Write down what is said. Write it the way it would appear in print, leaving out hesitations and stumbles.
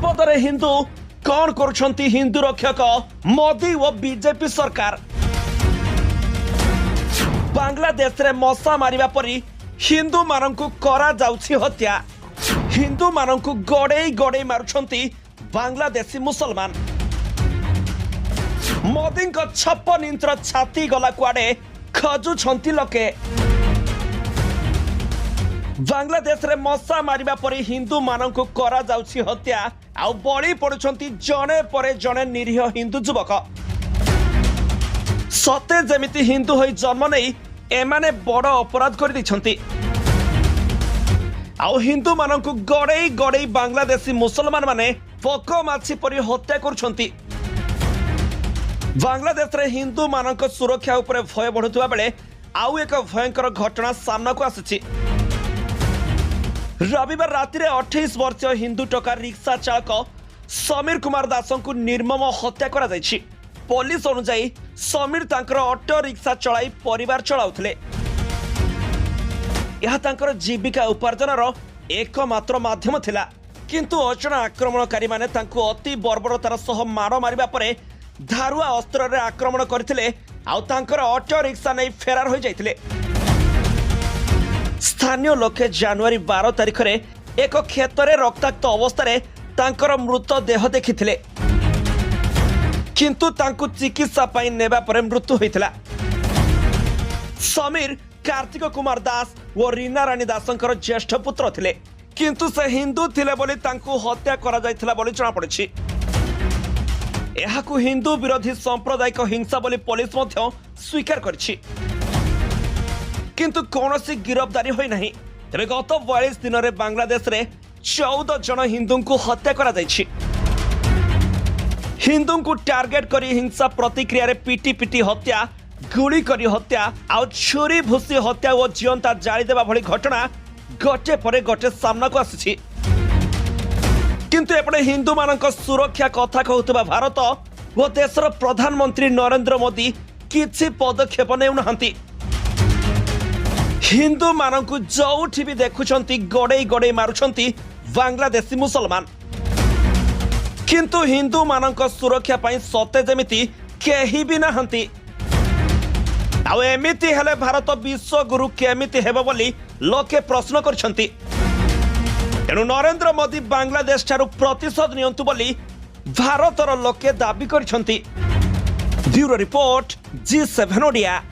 विपदरे हिंदू कौन करुछंती हिंदू रक्षक मोदी और बीजेपी सरकार। बांग्लादेश रे मशा मारिबा परी हिंदू मानंकु करा जाउछि हत्या। हिंदू मानंकु गड़े गड़े मारुछंती बांग्लादेशी मुसलमान। मोदी 56 इंचर छाती गला कुआडे खजुछंती लोके। बांग्लादेश रे मशा मारिबा परी हिंदू मानंकु करा जाउछि हत्या आउ बळी पडुछंती जणे परे जणे निरीह हिंदू युवक। सते जेमिति हिंदू होई जन्म नहीं एमाने बड़ अपराध कर दिछंती। आउ हिंदू मानंकु गड़े गड़े बांग्लादेशी मुसलमान माने पको माछी परी हत्या करुछंती। बांग्लादेश रे हिंदू मानक सुरक्षा उपरे भय बढ़ुवा बेले आउ एक भयंकर घटना सामना को आसी। रविवार राति 28 वर्षीय हिंदू टका रिक्शा चालक समीर कुमार दास को निर्मम हत्या करा जायछि। पुलिस अनुसार समीर तांकर ऑटो रिक्शा चलाई परिवार चलाउथिले। यह तांकर जीविका उपार्जनर एकमात्र माध्यम थिला। किंतु अचना आक्रमणकारी माने तांको अति बर्बरतार सह मार मारिबा परे धारुआ अस्त्र रे आक्रमण करथिले आउ तांकर ऑटो रिक्शा नै फेरार हो जाइथिले। स्थानीय लोके जनवरी 12 तारिख रे एक क्षेत्र रक्ताक्त अवस्था रे तांकर मृतदेह देखिथिले। किंतु तांको चिकित्सा पाई नेबा परे मृत्यु होइथिला। समीर कार्तिक कुमार दास और रीना रानी दासंकर ज्येष्ठ पुत्र थिले। किंतु से हिंदू थिले बोली तांको हत्या करा जाइथिला बोली जଣା पड़िछि। एहाकु हिंदू विरोधी सांप्रदायिक हिंसा बोली पुलिस मध्य स्वीकार करछि। किंतु कौनसी गिरफ्तारी होई नहीं। तेरे गत 42 दिन रे बांग्लादेश रे 14 जन हिंदू को हत्या करा जाइछि। हिंदू को टार्गेट करी हिंसा प्रतिक्रिया रे पीटी पीटी हत्या, गुली करी हत्या आउ छुरी भूसी हत्या और जीवंता जाली देवा भली घटना गटे परे गटे सामना को आसी। किंतु एपटे हिंदू मानक सुरक्षा कथा कहउतबा भारत और देशर प्रधानमंत्री नरेंद्र मोदी किछि पदक्षेप नेउ नहंती। हिंदू मानक जोठी भी देखुछंती गड़े गड़े मारुछंती बांग्लादेशी मुसलमान। किंतु हिंदू मानक सुरक्षा पाई सते जेमिति केही भी नहंती। आउ एमिति हेले भारत विश्व गुरु केमिति हेबो बोली लोके प्रश्न करछंती। तेणु नरेंद्र मोदी बांग्लादेश ठारू प्रतिशोध नियंतु बोली भारतर लोके दाबी करछंती। Bureau report G7 Odia.